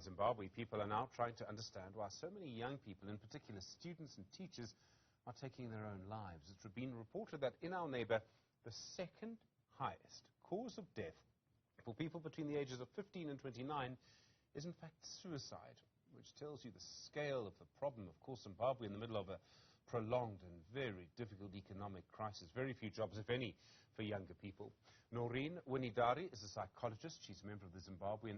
Zimbabwe, people are now trying to understand why so many young people, in particular students and teachers, are taking their own lives. It's been reported that in our neighbor, the second highest cause of death for people between the ages of 15 and 29 is in fact suicide, which tells you the scale of the problem. Of course, Zimbabwe in the middle of a prolonged and very difficult economic crisis. Very few jobs, if any, for younger people. Noreen Wini-Dari is a psychologist. She's a member of the Zimbabwe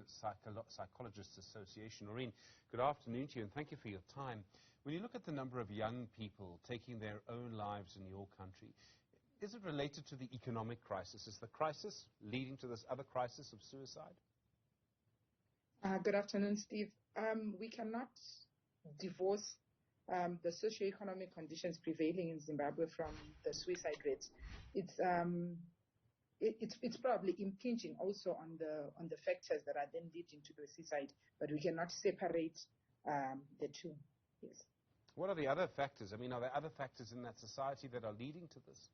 Psychologist Association. Noreen, good afternoon to you, and thank you for your time. When you look at the number of young people taking their own lives in your country, is it related to the economic crisis? Is the crisis leading to this other crisis of suicide? Good afternoon, Steve. We cannot divorce the socio-economic conditions prevailing in Zimbabwe from the suicide rates. It's probably impinging also on the factors that are then leading to the suicide, but we cannot separate the two. Yes. What are the other factors? I mean, are there other factors in that society that are leading to this?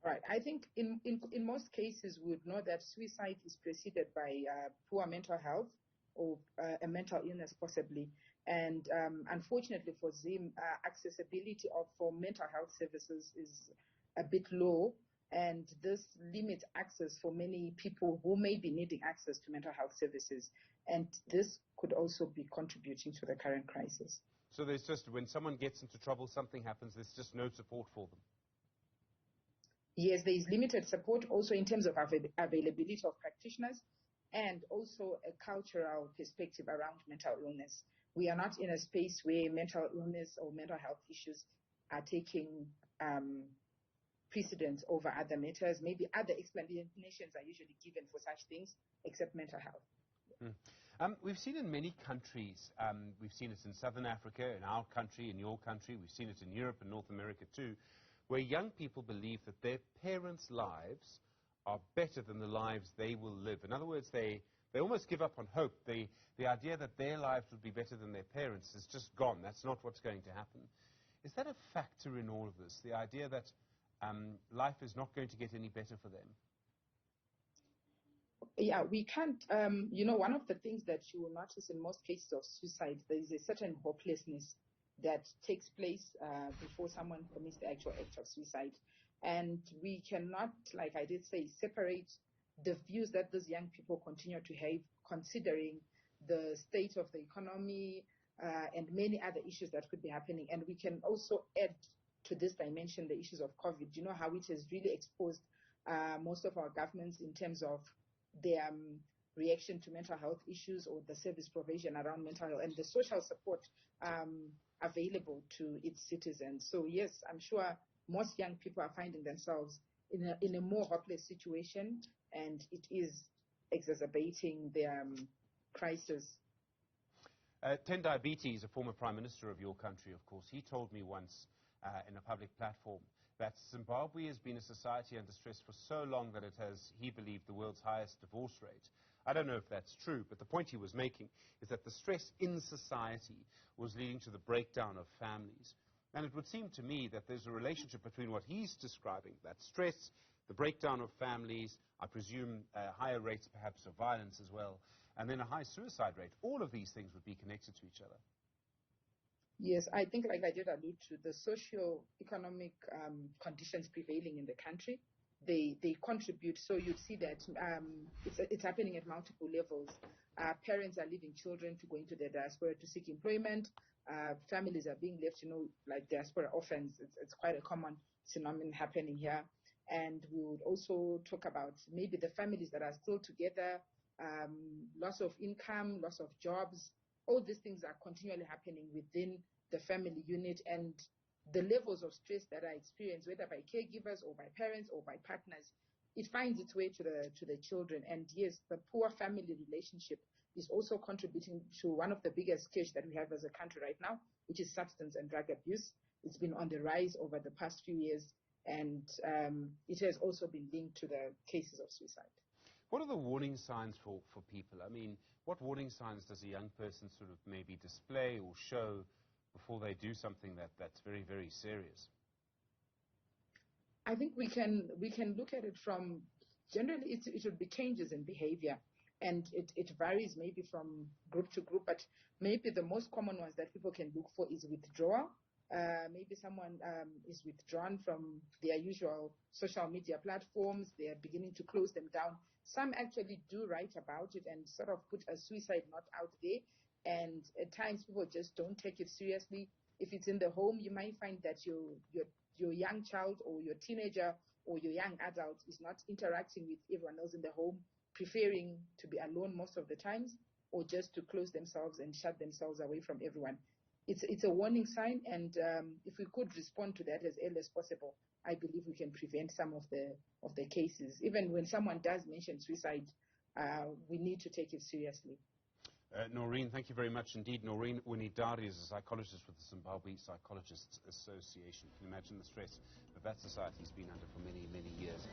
Right. I think in most cases we would know that suicide is preceded by poor mental health or a mental illness possibly. And unfortunately for Zim, accessibility for mental health services is a bit low, and this limits access for many people who may be needing access to mental health services. And this could also be contributing to the current crisis. So there's just, when someone gets into trouble, something happens, there's just no support for them? Yes, there is limited support also in terms of availability of practitioners and also a cultural perspective around mental illness. We are not in a space where mental illness or mental health issues are taking precedence over other matters. Maybe other explanations are usually given for such things, except mental health. We've seen in many countries, we've seen it in Southern Africa, in our country, in your country, we've seen it in Europe and North America too, where young people believe that their parents' lives are better than the lives they will live. In other words, they almost give up on hope. The idea that their lives would be better than their parents' is just gone. That's not what's going to happen. Is that a factor in all of this, the idea that life is not going to get any better for them? Yeah, we can't, one of the things that you will notice in most cases of suicide, there is a certain hopelessness that takes place before someone commits the actual act of suicide. And we cannot, like I did say, separate the views that those young people continue to have, considering the state of the economy and many other issues that could be happening. And we can also add to this dimension the issues of COVID. You know how it has really exposed most of our governments in terms of their reaction to mental health issues or the service provision around mental health and the social support available to its citizens. So yes, I'm sure most young people are finding themselves in a more hopeless situation, and it is exacerbating their crisis. Ten Diabetes, a former Prime Minister of your country, of course, he told me once in a public platform that Zimbabwe has been a society under stress for so long that it has, he believed, the world's highest divorce rate. I don't know if that's true, but the point he was making is that the stress in society was leading to the breakdown of families. And it would seem to me that there's a relationship between what he's describing, that stress, the breakdown of families, I presume higher rates perhaps of violence as well, and then a high suicide rate. All of these things would be connected to each other. Yes, I think, like I did allude to, the socio-economic conditions prevailing in the country, they contribute. So you'd see that it's happening at multiple levels. Parents are leaving children to go into the diaspora to seek employment. Families are being left, like diaspora orphans. It's quite a common phenomenon happening here. And we would also talk about maybe the families that are still together, loss of income, loss of jobs. All these things are continually happening within the family unit, and the levels of stress that are experienced, whether by caregivers or by parents or by partners, it finds its way to the children. And yes, the poor family relationship is also contributing to one of the biggest scares that we have as a country right now, which is substance and drug abuse. It's been on the rise over the past few years, and it has also been linked to the cases of suicide. What are the warning signs for people? I mean, what warning signs does a young person sort of maybe display or show before they do something that's very, very serious? I think we can look at it from, generally it would be changes in behavior. And it varies maybe from group to group, but maybe the most common ones that people can look for is withdrawal. Maybe someone is withdrawn from their usual social media platforms. They are beginning to close them down. Some actually do write about it and sort of put a suicide note out there. And at times people just don't take it seriously. If it's in the home, you might find that your young child or your teenager or your young adult is not interacting with everyone else in the home, preferring to be alone most of the times, or just to close themselves and shut themselves away from everyone. It's a warning sign, and if we could respond to that as early as possible, I believe we can prevent some of the cases. Even when someone does mention suicide, we need to take it seriously. Noreen, thank you very much indeed. Noreen Wini-Dari is a psychologist with the Zimbabwe Psychologists Association. You can imagine the stress that society's been under for many, many years.